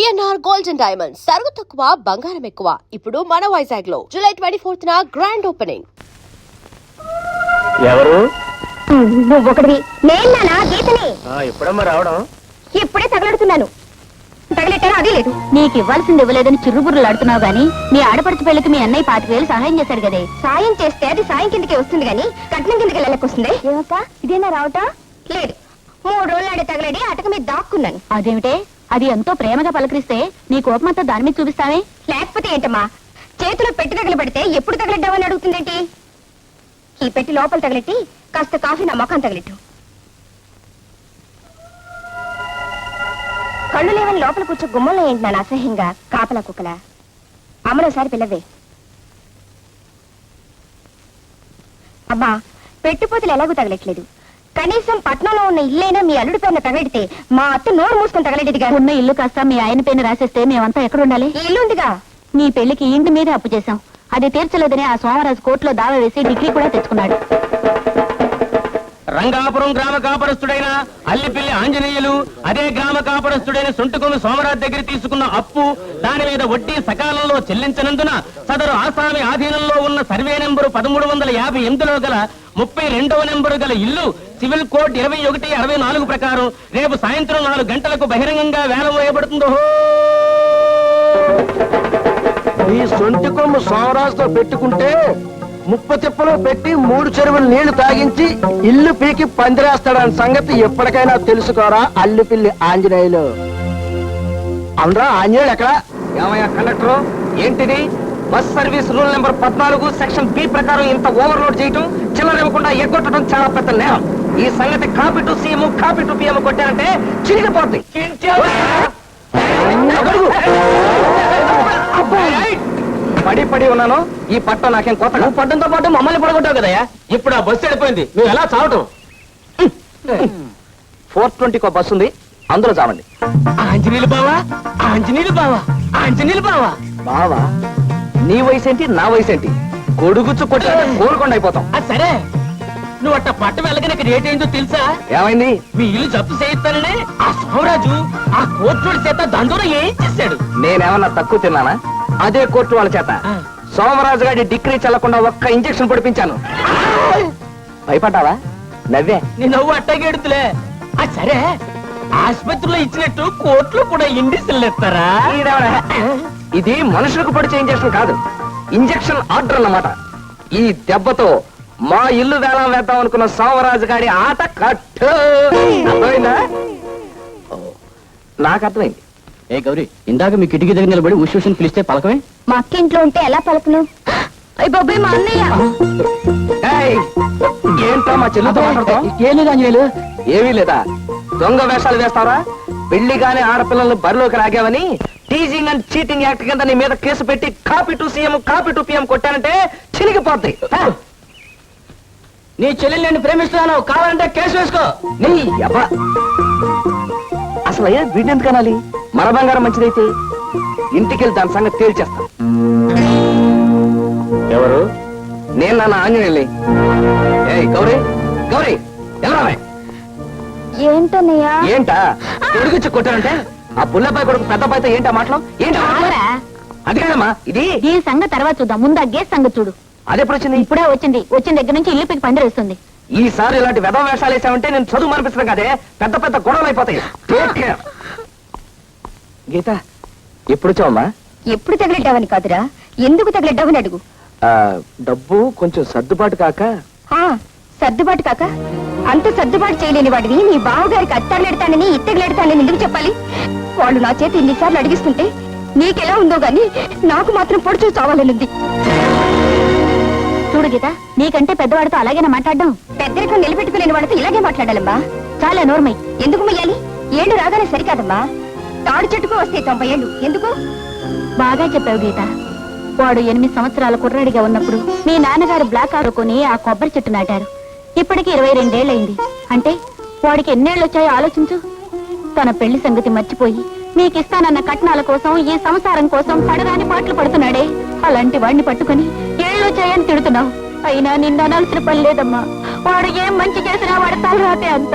VNR gold and diamonds సరుకు తక్కువ బంగారం ఎక్కువ. ఇప్పుడు మన వైజాగ్ లో జూలై 24th గ్రాండ్ ఓపెనింగ్. ఎవరు నువ్వు ఒకటివి నేనా గీతని ఎప్పుడమ్మా రావడం? ఇప్పుడే తగలడుతున్నాను. తగలెట్టారా? అది లేదు. నీకు ఇవ్వాల్సింది ఇవ్వలేదని చిరుబుర్రులాడుతున్నావు గానీ మీ ఆడపడుచు పెళ్లికి మీ అన్నయ్య 25,000 సహాయం చేశాడు కదే. సాయం చేస్తే అది సాయం కిందకే వస్తుంది గానీ కట్నం కిందకి వెళ్ళకొస్తుంది. ఏమక్క ఇదేనా రావటం? లేదు, 3 రోజులు ఆడే తగలడి అటక మీద దాక్కున్నాను. అదేమిటే? అది ఎంతో ప్రేమగా పలకరిస్తే నీ కోపమంతా దాని మీద చూపిస్తావే? లేకపోతే ఏంటమ్మా, చేతిలో పెట్టి తగలబడితే ఎప్పుడు తగలడ్డావని అడుగుతుందేంటి? ఈ పెట్టి లోపల తగలెట్టి కాస్త కాఫీ నా మొఖం తగలెట్టు. కళ్ళు లేవని లోపల కూర్చో గుమ్మంలో ఏంటి నన్ను అసహ్యంగా కాపలా కుక్కలా? అమ్మలోసారి పిల్లవే. అమ్మా, పెట్టుపోతులు ఎలాగూ తగలట్లేదు. కనీసం పట్నంలో ఉన్న ఇల్లైనా మీ అల్లుడి పైన తగలెడితే మా అత్త నోరు మూసుకొని తగలెడిదిగా. ఉన్న ఇల్లు కాస్త మీ ఆయన పైన రాసేస్తే మేమంతా ఎక్కడ ఉండాలి? ఈ ఇల్లు ఉందిగా. నీ పెళ్లికి ఇంటి మీదే అప్పు చేశాం. అది తీర్చలేదని ఆ సోమరాజు కోర్టులో దావా వేసి డిగ్రీ కూడా తెచ్చుకున్నాడు. రంగాపురం గ్రామ కాపరస్తుడైన అల్లిపిల్లి ఆంజనేయులు అదే గ్రామ కాపరస్తుడైన సొంటుకొను సోమరాజు దగ్గర తీసుకున్న అప్పు, దాని మీద వడ్డీ సకాలంలో చెల్లించనందున సదరు ఆసామి ఆధీనంలో ఉన్న సర్వే నెంబరు 1358లో గల 32వ నెంబరు గల ఇల్లు సివిల్ కోడ్ 2164 ప్రకారం రేపు సాయంత్రం 4 గంటలకు బహిరంగంగా వేలం వేయబడుతుందో. ఈ సొంటి కొమ్ము సోమరాజుతో పెట్టుకుంటే ముప్ప తిప్పలో పెట్టి 3 చెరువులు నీళ్లు తాగించి ఇల్లు పీకి పందిరేస్తాడని సంగతి ఎప్పటికైనా తెలుసుకోరా అల్లిపిల్లి ఆంజనేయులు. అవునరా ఆంజనేయులు ఎక్కడ? ఏమయ్యా కండక్టర్, ఏంటిది? Bus service rule number 14 section b ప్రకారం ఇంత ఓవర్లోడ్ చేయటం, చిల్లర ఇవ్వకుండా ఎగ్గొట్టడం చాలా పెద్ద నేరం. ఈ సంగతి copy to CM copy to PM కొట్టారంటే చిరిగిపోతుంది. పడి పడి ఉన్నాను. ఈ పట్టం నాకేం కొత్త. నువ్వు పట్టంతో పాటు మమ్మల్ని పడగొట్టావు కదయ్యా. ఇప్పుడు ఆ బస్సు వెళ్ళిపోయింది, నువ్వు ఎలా చావటం? 420 బస్సు ఉంది, అందులో చావండి. ఆంజనేయులు బావా, ఆంజనేయులు బావా, ఆంజనేయులు బావా. బావా, నీ వయసు ఏంటి నా వయసు ఏంటి? గొడుగుచ్చు కొట్టి కోరుకుండా అయిపోతాం. సరే, నువ్వు అట్ట పట్టం వెళ్ళగానే ఇక్కడ ఏటైందో తెలుసా? ఏమైంది? మీ ఇల్లు జప్తు చేయిస్తానని ఆ సోమరాజు ఆ కోర్టుడి చేత దండోర ఏం చేశాడు? నేనేమన్నా తక్కువ తిన్నానా? అదే కోర్టు వాళ్ళ చేత సోమరాజు గారి డిగ్రీ చల్లకుండా ఒక్క ఇంజెక్షన్ పొడిపించాను. భయపడ్డావా? నవ్వే. నీ నవ్వు అట్టగెడుతులే. సరే, ఆసుపత్రిలో ఇచ్చినట్టు కోర్టులో కూడా ఇండిషన్లు ఇస్తారా? ఇది మనుషులకు పొడిచే ఇంజెక్షన్ కాదు, ఇంజెక్షన్ ఆర్డర్ అన్నమాట. ఈ దెబ్బతో మా ఇల్లు వేలం వేద్దాం అనుకున్న సోమరాజు గారి ఆట కట్టు. అర్థమైందా? నాకు అర్థమైంది. ఏ గౌరీ, ఇందాక మీ కిటికీ దగ్గర నిలబడి ఉష్ పిలిస్తే పలకమే? మా అక్క ఇంట్లో ఉంటే ఎలా పలకను? అయ్య బాబాయ్, మా అన్నయ్య. ఏంటో మా చెల్లితో మాట్లాడతాం? ఏం లేదు ఆంజనేయులు. ఏమీ లేదా? దొంగ వేషాలు వేస్తావా? పెళ్లిగానే ఆడపిల్లలు బరిలోకి రాగావని టీజింగ్ అండ్ చీటింగ్ యాక్ట్ కింద నీ మీద కేసు పెట్టి copy to CM copy to PM కొట్టానంటే చినిగిపోద్ది. నీ చెల్లెలు నేను ప్రేమిస్తున్నాను, కావాలంటే కేసు వేసుకో. నీ అబ్బా, అసలు అయ్యా వీడిని ఎందుకు అనాలి? మన బంగారం మంచిదైతే ఇంటికెళ్ళి దాని సంగతి తేల్చేస్తా. ఎవరు? నేను నాన్న ఆంజనేయుల్ని. గౌరీ, గౌరీ ఎలా? ఏంటన్నయ్యా? ఏంటా కొడుకుచ్చి కొట్టారంటే? ఆ పుల్లపై కొడుకు పెద్దపైతో ఏంటా మాటలు? ఏంటా అది కాదమ్మా, ఇది ఈ సంగతి తర్వాత చూద్దాం. ముందు ఆ గేస్ సంగతి చూడు. అది ఎప్పుడు వచ్చింది? ఇప్పుడే వచ్చింది. వచ్చిన దగ్గర నుంచి ఇల్లు పీకి పందిరేస్తుంది. ఈసారి ఇలాంటి వెధవ వేషాలు వేసామంటే నేను చదువు అనిపిస్తున్నాను కదే, పెద్ద పెద్ద గొడవలు అయిపోతాయి. గీత, ఎప్పుడు వచ్చావమ్మా? ఎప్పుడు తగిలిడ్డావని కాదురా, ఎందుకు తగిలిడ్డావని అడుగు. డబ్బు కొంచెం సర్దుబాటు కాక. సర్దుబాటు కాక? అంత సర్దుబాటు చేయలేని వాడిని నీ బావగారికి అత్తాలెడతానని ఇత్తగలెడతానని ఎందుకు చెప్పాలి? వాళ్ళు నా చేతి ఇన్నిసార్లు అడిగిస్తుంటే నీకెలా ఉందో గాని నాకు మాత్రం పొడుచు చావాలనుంది. చూడు గీత, నీకంటే పెద్దవాడితో అలాగేనా మాట్లాడడం? పెద్దరికం నిలబెట్టుకులేని వాడితో ఇలాగే మాట్లాడాలమ్మా. చాలా నోర్మై. ఎందుకు మొయ్యాలి? ఏళ్ళు రాగానే సరికాదమ్మా. తాడు చెట్టుకు వస్తే 90 ఏళ్ళు ఎందుకు? బాగా చెప్పావు గీత. వాడు 8 సంవత్సరాల కుర్రాడిగా ఉన్నప్పుడు మీ నాన్నగారు బ్లాక్ ఆడుకొని ఆ కొబ్బరి చెట్టు నాటారు. ఇప్పటికి 22 ఏళ్ళయింది. అంటే వాడికి ఎన్నేళ్ళు వచ్చాయో ఆలోచించు. తన పెళ్లి సంగతి మర్చిపోయి నీకిస్తానన్న కట్నాల కోసం, ఈ సంసారం కోసం పడరాని పాటలు పడుతున్నాడే, అలాంటి వాడిని పట్టుకుని ఏళ్ళొచ్చాయని తిడుతున్నావు. అయినా నిన్ను అనాల్సిన పని లేదమ్మా. వాడు ఏం మంచి చేసినా వాడి తలరాతే అంత.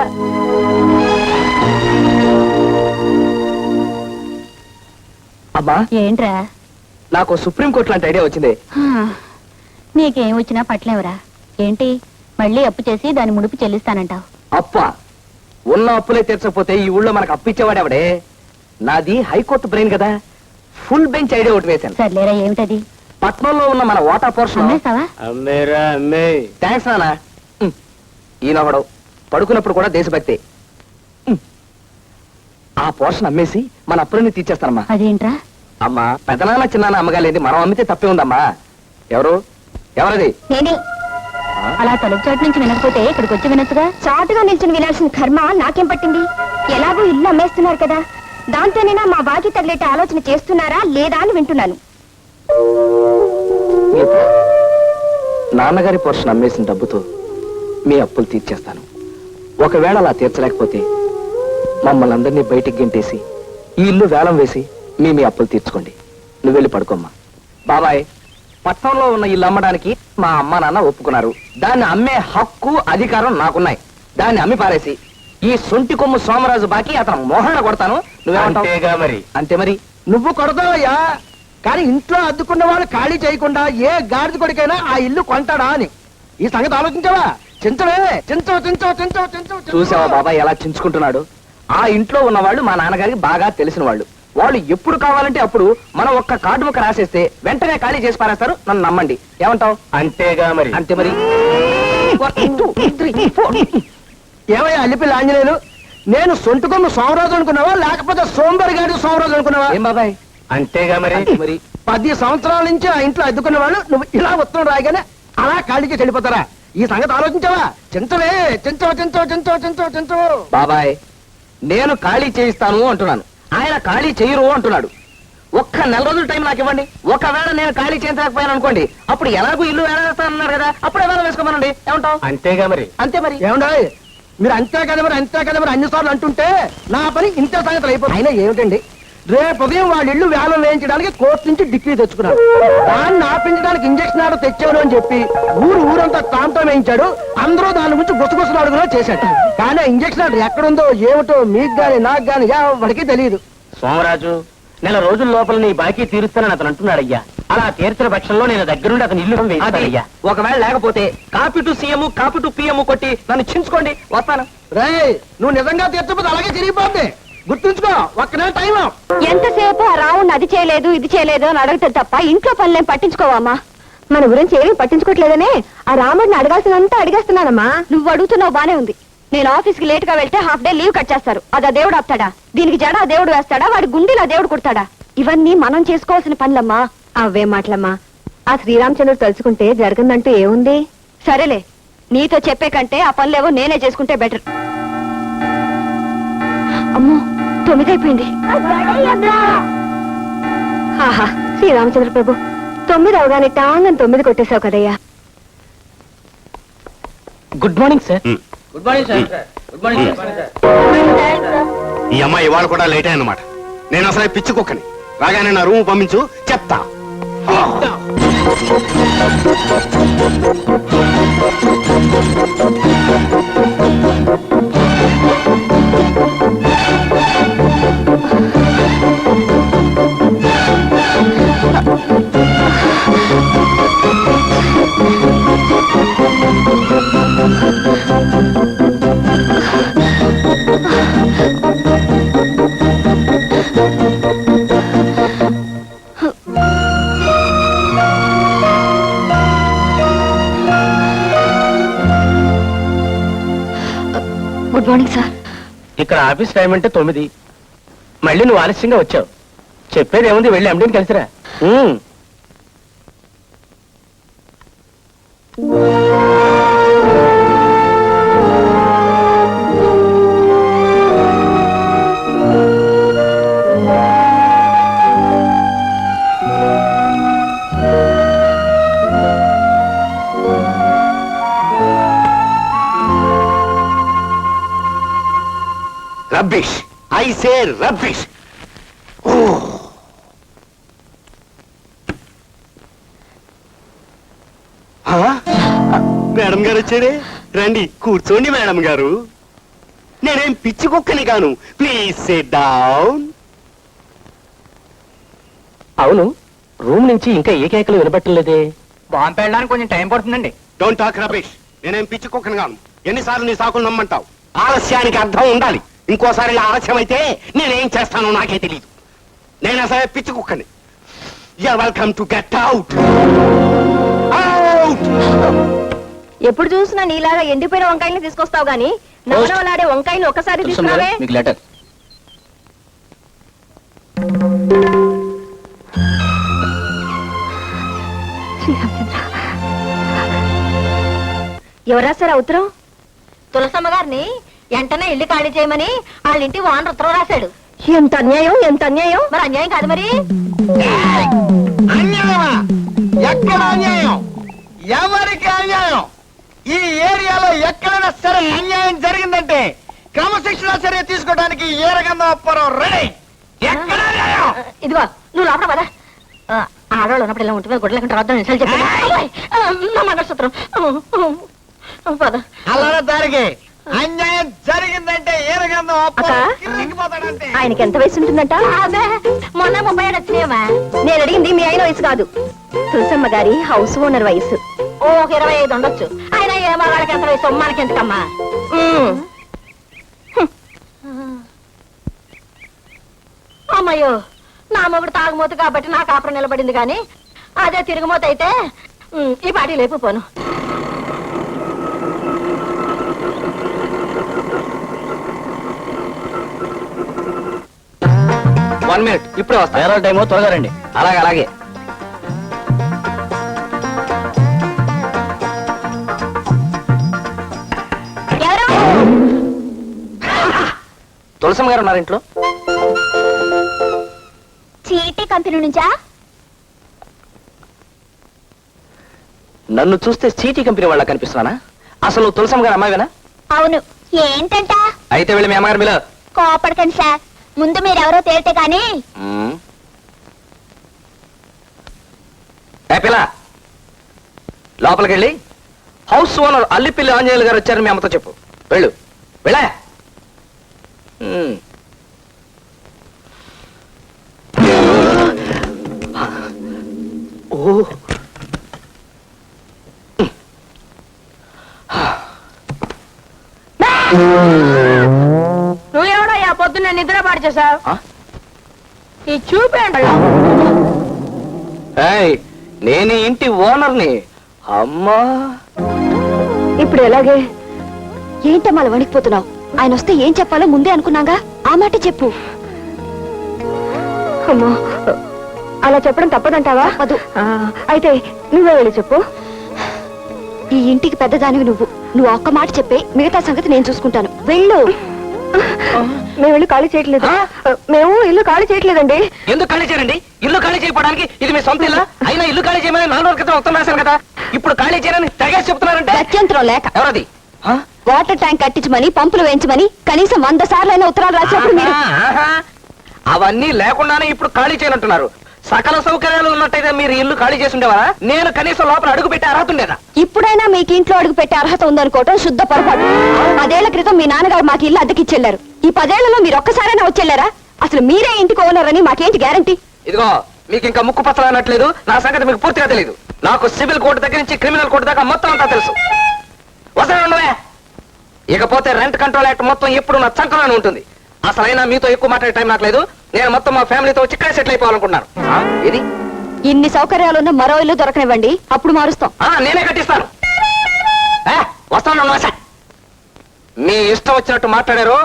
అమ్మా, ఏంట్రా నాకు సుప్రీంకోర్టు లాంటి ఐడియా వచ్చింది. నీకేం వచ్చినా పట్లేవరా? ఏంటి మళ్ళీ అప్పు చేసి దాని ముడుపు చెల్లిస్తానంటావు? అప్ప ఉన్న అప్పులే తీర్చకపోతే ఈ ఊళ్ళో మనకు అప్పు ఇచ్చేవాడెవడే? నాది హైకోర్టు బ్రెయిన్ కదా, ఫుల్ బెంచ్ ఐడియా ఒకటి వేశాను. సర్లేరా, ఏమిటది? పట్నంలో ఉన్న మన వాటా పోర్షన్. అమ్మేస్తావా? థ్యాంక్స్ నానా. ఈయనొకడు పడుకున్నప్పుడు కూడా దేశభక్తి. ఆ పోర్షన్ అమ్మేసి మన అప్పులన్నీ తీర్చేస్తానమ్మా. అదేంట్రా? అమ్మా, పెదనాన్న చిన్నాన్న అమ్మగాలేంది, మనం అమ్మితే తప్పే ఉందమ్మా. ఎవరది? నేనే. అలా తలుపు చాటు నుంచి వినకపోతే ఇక్కడికి వచ్చి వినొచ్చుగా. చాటుగా నిల్చుని వినాల్సిన కర్మ నాకేం పట్టింది? ఎలాగో ఇల్లు అమ్మేస్తున్నారు కదా, దాంతోనైనా మా బాకీ తగిలేట ఆలోచన చేస్తున్నారా లేదా అని వింటున్నాను. నాన్నగారి పోర్షన్ అమ్మేసిన డబ్బుతో మీ అప్పులు తీర్చేస్తాను. ఒకవేళ అలా తీర్చలేకపోతే మమ్మల్ని అందరినీ బయటికి గెంటేసి ఈ ఇల్లు వేలం వేసి మీ అప్పులు తీర్చుకోండి. నువ్వు వెళ్ళి పడుకోమ్మా. బాబాయ్, పట్నంలో ఉన్న ఇల్లు అమ్మడానికి మా అమ్మ నాన్న ఒప్పుకున్నారు. దాన్ని అమ్మే హక్కు అధికారం నాకున్నాయి. దాన్ని అమ్మి పారేసి ఈ సొంటి కొమ్ము సోమరాజు బాకి అతను మోహన కొడతాను. అంతేగా మరి. అంతే మరి. నువ్వు కొడతావయ్యా, కానీ ఇంట్లో అద్దుకున్న వాళ్ళు ఖాళీ చేయకుండా ఏ గాడిద కొడుకైనా ఆ ఇల్లు కొంటాడా అని ఈ సంగతి ఆలోచించావా? చించవే, చూసావా బాబాయ్ ఎలా చించుకుంటున్నాడు? ఆ ఇంట్లో ఉన్న వాళ్ళు మా నాన్నగారికి బాగా తెలిసిన వాళ్ళు. వాళ్ళు ఎప్పుడు కావాలంటే అప్పుడు మనం ఒక్క కార్డు ముక్క రాసేస్తే వెంటనే ఖాళీ చేసి పారేస్తారు. నన్ను నమ్మండి. ఏమంటావు? అంతేగా మరి. అంతే మరి. 1 2 3 4. ఏమయ్యా అల్లిపిల్లి ఆంజనేయులు, నేను సొంటుకొమ్మ సోమరాజు అనుకున్నావా లేకపోతే సోంబరి గారి సోమరాజు అనుకున్నావా? ఏం బాబాయ్? అంతేగా మరి. మరి 10 సంవత్సరాల నుంచి ఆ ఇంట్లో అద్దుకున్న వాళ్ళు నువ్వు ఇలా ఉత్తరం రాయగానే అలా ఖాళీకి చెడిపోతారా? ఈ సంగతి ఆలోచించావా? చించవే. బాబాయ్, నేను ఖాళీ చేయిస్తాను అంటున్నాను, ఆయన ఖాళీ చేయరు అంటున్నాడు. ఒక్క నెల రోజుల టైం నాకు ఇవ్వండి. ఒకవేళ నేను ఖాళీ చేయించకపోయాను అనుకోండి, అప్పుడు ఎలాగూ ఇల్లు వేస్తానన్నారు కదా, అప్పుడే వేళ వేసుకోమనండి. ఏమంటావు? అంతేగా మరి. అంతే మరి. ఏమంటాయి? మీరు అంతే కదా మరి అన్నిసార్లు అంటుంటే నా పని ఇంతే సంగతులు అయిపోతుంది. అయినా ఏమిటండి, రేపు ఉదయం వాళ్ళ ఇల్లు వేలం వేయించడానికి కోర్టు నుంచి డిగ్రీ తెచ్చుకున్నారు. దాన్ని ఆపించడానికి ఇంజక్షన్ ఆర్డర్ తెచ్చారు అని చెప్పి ఊరంతా తాంతో వేయించాడు. అందరూ దాని గురించి గుసగుసలు అడుగులో చేశాడు. కానీ ఆ ఇంజక్షన్ ఆర్డర్ ఎక్కడుందో ఏమిటో మీకు గాని నాకు గాని ఎవరికి తెలియదు. సోమరాజు, నెల రోజుల లోపల నీ బాకీ తీరుస్తానని అతను అంటున్నాడయ్యా. అలా తీర్చిన పక్షంలో నేను దగ్గరుండి అతను ఇల్లు వేయిస్తానయ్యా. ఒకవేళ లేకపోతే copy to CM copy to PM కొట్టి నన్ను చించుకోండి, వస్తాను. రే, నువ్వు నిజంగా తీర్చకపోతే అలాగే తిరిగిపోద్ది. గుర్తుంచుకో, ఒక్క నెల టైం. ఎంతసేపు ఆ రావుణ్ణి అది చేయలేదు ఇది చేయలేదు అని అడగటం తప్ప ఇంట్లో పనులేం పట్టించుకోవమ్మా. మన గురించి ఏమీ పట్టించుకోవట్లేదనే ఆ రాముడిని అడగాల్సినంతా అడిగేస్తున్నానమ్మా. నువ్వు అడుగుతున్నావు బానే ఉంది. నేను ఆఫీస్కి లేట్ గా వెళ్తే హాఫ్ డే లీవ్ కట్ చేస్తారు. అది ఆ దేవుడు ఆపుతాడా? దీనికి జడ ఆ దేవుడు వేస్తాడా? వాడి గుండెలు ఆ దేవుడు కుడతాడా? ఇవన్నీ మనం చేసుకోవాల్సిన పనులమ్మా. అవే మాటలమ్మా. ఆ శ్రీరామచంద్రుడు తలుచుకుంటే జరగదంటూ ఏముంది? సరేలే, నీతో చెప్పే కంటే ఆ పనులేవో నేనే చేసుకుంటే బెటర్. అమ్మో, 9 అయిపోయింది. ఆహా, శ్రీరామచంద్ర ప్రభు, 9 అవగానే టాంగని 9 కొట్టేశావు కదయ్యా. Good morning sir. Good morning sir. Good morning sir. ఈ అమ్మాయి ఇవాళ కూడా లేట్ అన్నమాట. నేను అసలే పిచ్చి కుక్కని. రాగానే నా రూమ్ పంపించు, చెప్తా. Good morning sir. ఇక్కడ ఆఫీస్ టైం అంటే 9. మళ్ళీ నువ్వు ఆలస్యంగా వచ్చావు. చెప్పేది ఏముంది, వెళ్ళి ఎండీని కలిసిరా. Rubbish, I say rubbish. Madam గారు వచ్చాడే, రండి కూర్చోండి మేడం గారు. నేనేం పిచ్చి కుక్కని కాను, ప్లీజ్ సిట్ డౌన్. అవును, రూమ్ నుంచి ఇంకా ఏ కేకలు వినపట్టలేదే. బాంబు వెళ్ళడానికి కొంచెం టైం పడుతుందండి. Don't talk Ramesh. నేనేం పిచ్చి కుక్కను గాను. ఎన్నిసార్లు నీ సాకులు నమ్మంటావు? ఆలస్యానికి అర్థం ఉండాలి. ఇంకోసారి ఇలా ఆలస్యం అయితే నేనేం చేస్తానో నాకే తెలియదు. నేను అసలే పిచ్చి కుక్కని. You're welcome to get out. Out. ఎప్పుడు చూసినా నీలాగా ఎండిపోయిన వంకాయల్ని తీసుకొస్తావు గానీ నవనవలాడే వంకాయలు ఒకసారి తీసుకురావే. మీకు లెటర్. ఎవరు రాశారా ఉత్తరం? తులసమ్మ గారిని వెంటనే ఇల్లు ఖాళీ చేయమని వాళ్ళ ఇంటి వాన్ ఉత్తరం రాశాడు. ఎంత అన్యాయం, ఎంత అన్యాయం. మరి అన్యాయం కాదు మరి. అన్యాయమా? ఎక్కడ అన్యాయం? ఎవరికి అన్యాయం? ఈ ఏరియాలో ఎక్కడైనా సరే అన్యాయం జరిగిందంటే క్రమశిక్షణ చర్య తీసుకోవడానికి ఏరగంధం అప్పారం రెడీ. ఎక్కడ అన్యాయం? ఇదిగో నువ్వు లోపల పద. ఆడవాళ్ళు ఉన్నప్పుడు ఇలా ఉంటుంది గుడ్డ లేకుండా వద్దని నిజాలు చెప్పాను. నా మంగళసూత్రం పద. అలా దానికి అన్యాయం జరిగిందంటే ఏరగంధం అప్పారం కిర్రికిపోతాడంతే. ఆయనకి ఎంత వయసు ఉంటుందంట? మొన్న 30 ఏళ్ళు వచ్చినాయమ్మా. నేను అడిగింది మీ ఆయన వయసు కాదు, తులసమ్మ గారి హౌస్ ఓనర్ వయసు. ఓ 25 ఉండొచ్చు. ఆయన ఏమో వాళ్ళకి ఎంత వయసు, మనకి ఎంతకమ్మా. అమ్మయ్యో, నా మొగుడు తాగుమోతు కాబట్టి నా కాపురం నిలబడింది కానీ అదే తిరుగుమోత అయితే ఈ పార్టీ లేకపోను. 1 minute, ఇప్పుడే వస్తా. వేరే టైమో త్వరగా రండి. అలాగే అలాగే. తులసమ్మ గారు ఉన్నారు ఇంట్లో? చీటీ కంపెనీ నుంచా? నన్ను చూస్తే చీటీ కంపెనీ వాళ్ళ కనిపిస్తున్నానా? అసలు తులసమ్మ గారు అమ్మాయివేనా? అవును. ఏంటంట? అయితే వెళ్ళి మీ అమ్మగారు బిలో. కోపడకండి సార్, ముందు మీరెవరో తేలితే గానీ. పిల్ల లోపలికి వెళ్ళి హౌస్ ఓనర్ అల్లిపిల్లి ఆంజనేయులు గారు వచ్చారని మీ అమ్మతో చెప్పు. వెళ్ళు వెళ్ళా. ఓ నువ్వెవడో పొద్దున్న నిద్ర పాడు చేసావు. ఈ చూపేంట. నేను ఇంటి ఓనర్ని. అమ్మా ఇప్పుడు ఎలాగే? ఏంటమ్మా అలా వణికిపోతున్నావు? ఆయన వస్తే ఏం చెప్పాలో ముందే అనుకున్నాగా, ఆ మాట చెప్పు. అమ్మో, అలా చెప్పడం తప్పదంటావా? అయితే నువ్వే వెళ్ళి చెప్పు. ఈ ఇంటికి పెద్దదానివి నువ్వు ఒక్క మాట చెప్పే, మిగతా సంగతి నేను చూసుకుంటాను. వెళ్ళు. మేము ఇల్లు ఖాళీ చేయట్లేదు. మేము ఇల్లు ఖాళీ చేయట్లేదండి. ఎందుకు ఖాళీ చేయండి? ఇల్లు ఖాళీ చేయడానికి ఇది మీ సొంత ఇల్లా? అయినా ఇల్లు ఖాళీ చేయమని 4 రోజుల క్రితం ఉత్తరం రాశాను కదా. ఇప్పుడు ఖాళీ చేయని తెగేసి చెప్తున్నారంటే గత్యంతరం లేక. ఎవరది? వాటర్ ట్యాంక్ కట్టించమని, పంపులు వేయించమని కనీసం 100 సార్లైనా ఉత్తరాలు రాసినప్పుడు మీరు అవన్నీ లేకుండానే ఇప్పుడు ఖాళీ చేయనంటున్నారు. సకల సౌకర్యాలు ఉన్నట్టయితే మీరు ఇల్లు ఖాళీ చేసి ఉండేవారా? నేను కనీసం లోపల అడుగు పెట్టే అర్హత ఉండేదా? ఇప్పుడైనా మీకు ఇంట్లో అడుగు పెట్టే అర్హత ఉందనుకోవటం శుద్ధ పొరపాటు. 10 ఏళ్ల క్రితం మీ నాన్నగారు మాకు ఇల్లు అద్దెకిచ్చెళ్లారు. ఈ 10 ఏళ్లలో మీరు ఒక్కసారైనా వచ్చెళ్లారా? అసలు మీరే ఇంటికి ఓనర్ అని మాకేంటి గ్యారంటీ? ఇదిగో మీకు ఇంకా ముక్కు పచ్చలు అన్నట్లేదు. నా సంగతి మీకు పూర్తిగా తెలియదు. నాకు సివిల్ కోర్టు దగ్గర నుంచి క్రిమినల్ కోర్టు దాకా మొత్తం అంతా తెలుసు. వసే ఇకపోతే రెంట్ కంట్రోల్ యాక్ట్ మొత్తం ఎప్పుడు నా చంకలోనే ఉంటుంది. అసలైనా మీతో ఎక్కువ మాట్లాడే టైం నాకు లేదు. నేను మొత్తం మా ఫ్యామిలీతో వచ్చి ఇక్కడే సెటిల్ అయిపోవాలనుకుంటున్నాను. ఇది ఇన్ని సౌకర్యాలున్న మరో ఇల్లు దొరకనివ్వండి, అప్పుడు మారుస్తాం. నేనే కట్టిస్తాను. వస్తాను. మీ ఇష్టం వచ్చినట్టు మాట్లాడారు.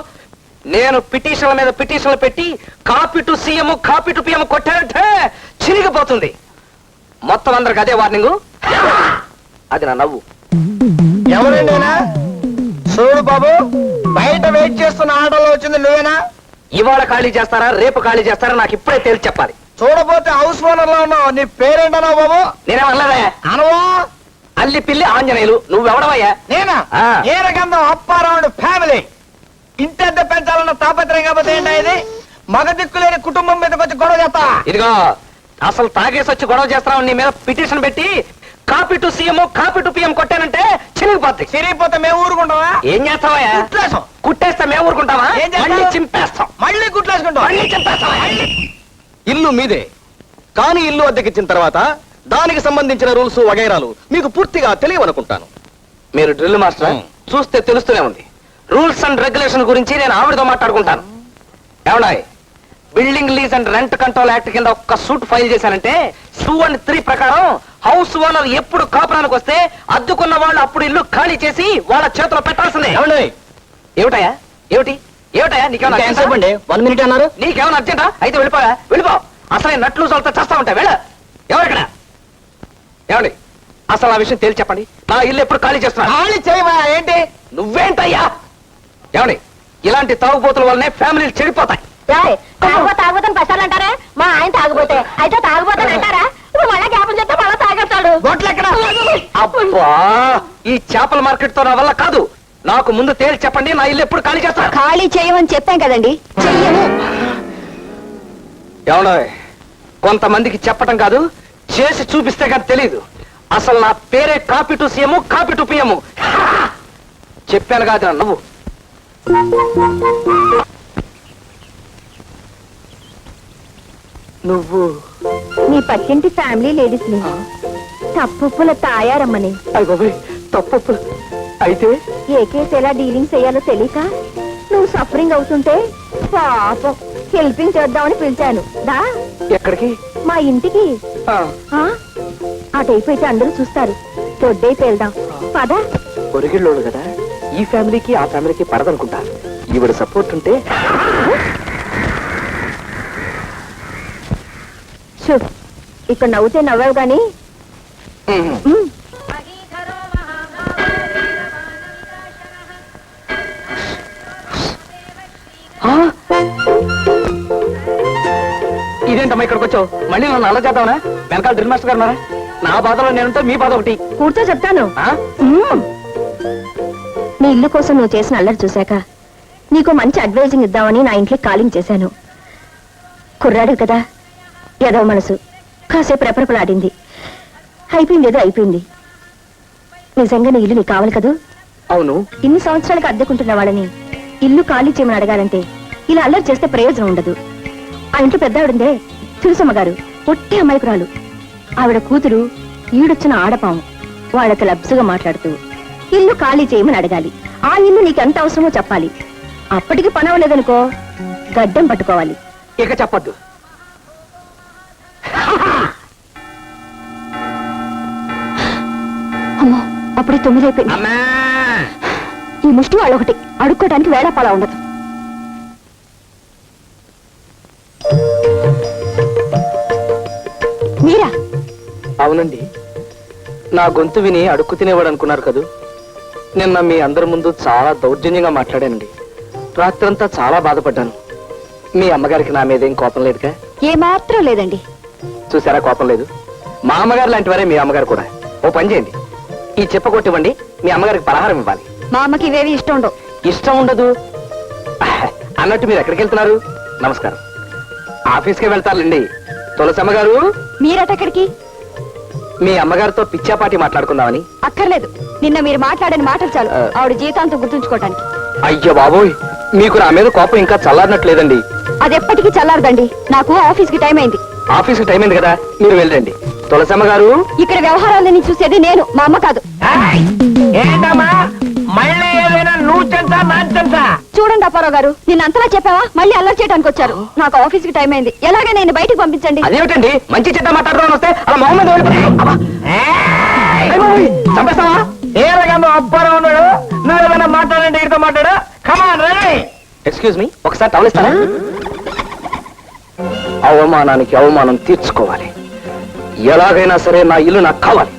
నేను పిటిషన్ల మీద పిటిషన్లు పెట్టి copy to CM copy to PM కొట్టారంటే చిరిగిపోతుంది. మొత్తం అందరికి అదే వార్నింగ్. అది నా నవ్వు. ఎవరండేనా? చూడు బాబు, బయట వెయిట్ చేస్తున్న ఆటోలో వచ్చింది నువ్వేనా? ఇవాళ ఖాళీ చేస్తారా, రేపు ఖాళీ చేస్తారా నాకు ఇప్పుడే తేల్చి చెప్పాలి. చూడపోతే హౌస్ ఓనర్ లో ఉన్నావు. నీ పేరేంటన్నావు బాబు? నేనేమన్నదా? అనవా? అల్లిపిల్లి ఆంజనేయులు. నువ్వెవడవయ్యా? నేనా? ఏరగంధం అప్పారావుడు ఫ్యామిలీ. ఇంటెద్ద పెంచాలన్న తాపత్రయం కాకపోతే ఏంటా ఇది? మగ దిక్కులేని కుటుంబం మీదకి వచ్చి గొడవ చేస్తా. ఇదిగో అసలు తాగేసి వచ్చి గొడవ చేస్తావు. నీ మీద పిటిషన్ పెట్టి copy to CM copy to PM కొట్టానంటే చిరిగిపోద్ది. చిరిగిపోతే మేము ఊరుకుంటావా? ఏం చేస్తావయ్యా? కుట్లేసాం. కుట్టేస్తే మేము ఊరుకుంటావా? ఏం చేస్తావు? మళ్ళీ చింపేస్తాం. మళ్ళీ కుట్లేసుకుంటాం. మళ్ళీ చింపేస్తాం. ఇల్లు మీదే, కానీ ఇల్లు అద్దెకిచ్చిన తర్వాత దానికి సంబంధించిన రూల్స్ వగైరాలు మీకు పూర్తిగా తెలియవనుకుంటాను. మీరు డ్రిల్ మాస్టర్ చూస్తే తెలుస్తూనే ఉంది. రూల్స్ అండ్ రెగ్యులేషన్ గురించి నేను ఆవిడతో మాట్లాడుకుంటాను. ఏమన్నాయి? Building lease and rent control act కింద ఒక్క సూట్ ఫైల్ చేశానంటే 2(3) ప్రకారం హౌస్ ఓనర్ ఎప్పుడు కాపురానికి వస్తే అద్దుకున్న వాళ్ళు అప్పుడు ఇల్లు ఖాళీ చేసి వాళ్ళ చేతిలో పెట్టాల్సిందే. ఏమిటయా? ఏమిటయా నీకేమన్నా చెప్పండి, 1 minute అన్నారు. నీకేమన్నా అర్జెంటా? అయితే వెళ్ళిపో. అసలే నట్లు సొలత చేస్తా ఉంటా. ఎవరిక్కడ? ఏమండి అసలు ఆ విషయం తేల్చి చెప్పండి. నా ఇల్లు ఎప్పుడు ఖాళీ చేస్తున్నా? ఖాళీ చేయవా ఏంటి? నువ్వేంటయ్యా? ఏమండి ఇలాంటి తాగుబోతుల వల్లనే ఫ్యామిలీలు చెడిపోతాయి. తాగుబోతాను పసాలు అంటారా? మా ఆయన తాగుబోతే అయితే తాగుబోతాను అంటారా? ఇప్పుడు మళ్ళా జ్ఞాపం చెప్తే మళ్ళా తాగేస్తాడు. అబ్బా ఈ చేపల మార్కెట్ తో నా వల్ల కాదు. నాకు ముందు తేల్చి చెప్పండి, నా ఇల్లు ఎప్పుడు ఖాళీ చేస్తా? ఖాళీ చేయమని చెప్పాం కదండి, చెయ్యము. ఏమన్నా కొంతమందికి చెప్పటం కాదు, చేసి చూపిస్తే కానీ తెలీదు. అసలు నా పేరే copy to CM, copy to PM. చెప్పాను కాదు నువ్వు. నువ్వు నీ పక్కింటి ఫ్యామిలీ లేడీస్ ని తప్పుల తాయారమ్మని అయ్యో తప్పు. అయితే ఏ కేసు ఎలా డీలింగ్ చేయాలో తెలియక నువ్వు సఫరింగ్ అవుతుంటే పాపం హెల్పింగ్ చేద్దామని పిలిచాను. దా ఎక్కడికి? మా ఇంటికి. ఆ, అటైపోయితే అందరూ చూస్తారు. దొడ్డైపు వెళ్దాం పదా. పొరిగిళ్ళోడు కదా, ఈ ఫ్యామిలీకి ఆ ఫ్యామిలీకి పడదనుకుంటా. ఈవిడ సపోర్ట్ ఉంటే. చూ, ఇక్కడ నవ్వుతే నవ్వావు గాని ఇదేంటమ్మా ఇక్కడికి వచ్చావు? మళ్ళీ నన్ను అలా చేద్దామనా? వెనకాల డ్రిల్ మాస్టర్ గారు ఉన్నారా? నా బాధలో నేనుంటే మీ బాధ ఒకటి. కూర్చో చెప్తాను. నీ ఇల్లు కోసం నువ్వు చేసిన అల్లరి చూశాక నీకు మంచి అడ్వైజింగ్ ఇద్దామని నా ఇంట్లో కాలింగ్ చేశాను. కుర్రాడు కదా, ఏదో మనసు కాసేపు రెపరెపలాడింది. అయిపోయింది, ఏదో అయిపోయింది. నిజంగా నీ ఇల్లు నీకు కావాలి కదూ? అవును. ఇన్ని సంవత్సరాలకు అద్దెకుంటున్న వాళ్ళని ఇల్లు ఖాళీ చేయమని అడగాలంటే ఇలా అల్లరి చేస్తే ప్రయోజనం ఉండదు. ఆ ఇంట్లో పెద్ద ఆవిడందే తులసమ్మ గారు, ఒట్టి అమాయకురాలు. ఆవిడ కూతురు ఈడొచ్చిన ఆడపాము. వాళ్ళకి లబ్సుగా మాట్లాడుతూ ఇల్లు ఖాళీ చేయమని అడగాలి. ఆ ఇల్లు నీకు ఎంత అవసరమో చెప్పాలి. అప్పటికి పని అవ్వలేదనుకో గడ్డం పట్టుకోవాలి. ఇక చెప్పద్దు. అమ్మో, అప్పుడే 9 అయిపోయింది. ఈ ముష్టి వాళ్ళొకటి అడుక్కోవడానికి వేళాపాలా ఉండదు. మీరా? అవునండి, నా గొంతు విని అడుక్కు తినేవాడు అనుకున్నారు కదూ. నిన్న మీ అందరి ముందు చాలా దౌర్జన్యంగా మాట్లాడానండి. రాత్రంతా చాలా బాధపడ్డాను. మీ అమ్మగారికి నా మీదేం కోపం లేదుగా? ఏమాత్రం లేదండి. చూసారా, కోపం లేదు. మా అమ్మగారు లాంటి వారే మీ అమ్మగారు కూడా. ఓ పని చేయండి, ఈ చెప్ప కొట్టివ్వండి. మీ అమ్మగారికి పలహారం ఇవ్వాలి. మా అమ్మకి ఇవేవి ఇష్టం ఉండవు. ఇష్టం ఉండదు అన్నట్టు మీరు ఎక్కడికి వెళ్తున్నారు? నమస్కారం. ఆఫీస్కే వెళ్తారండి. తులసమ్మ గారు, మీరటెక్కడికి? మీ అమ్మగారితో పిచ్చాపాటి మాట్లాడుకుందామని. అక్కర్లేదు, నిన్న మీరు మాట్లాడిన మాటలు చాలు ఆవిడ జీవితాంతం గుర్తుంచుకోవటానికి. అయ్యో బాబోయ్, మీకు నా మీద కోపం ఇంకా చల్లారినట్లేదండి. అది ఎప్పటికీ చల్లారదండి. నాకు ఆఫీస్ కి టైం అయింది. ఆఫీస్ టైం అయింది కదా, మీరు వెళ్ళండి. తులసమ్మ గారు, ఇక్కడ వ్యవహారాలని చూసేది నేను, మా అమ్మ కాదు. ఏంటమ్మా మళ్ళీ ఏదైనా నువ్వు చెంతా నా చెంతా? చూడండి అప్పారావు గారు, నిన్న అంతలా చెప్పావా? మళ్ళీ అల్లరి చేయడానికి వచ్చారు. నాకు ఆఫీస్ కి టైం అయింది. ఎలాగే నేను బయటికి పంపించండి. అదేమిటండి మంచి చెడ్డ మాట్లాడదామని వస్తే అలా మొహమ్మద్ చంపేస్తావా? ఏ రకంగా అబ్బారా ఉన్నాడు? నువ్వు ఏమైనా మాట్లాడండి, ఇడితో మాట్లాడు. కమాన్ రే. ఎక్స్క్యూజ్ మీ, ఒకసారి టవలిస్తారా? అవమానానికి అవమానం తీర్చుకోవాలి. ఎలాగైనా సరే నా ఇల్లు నాకు కావాలి.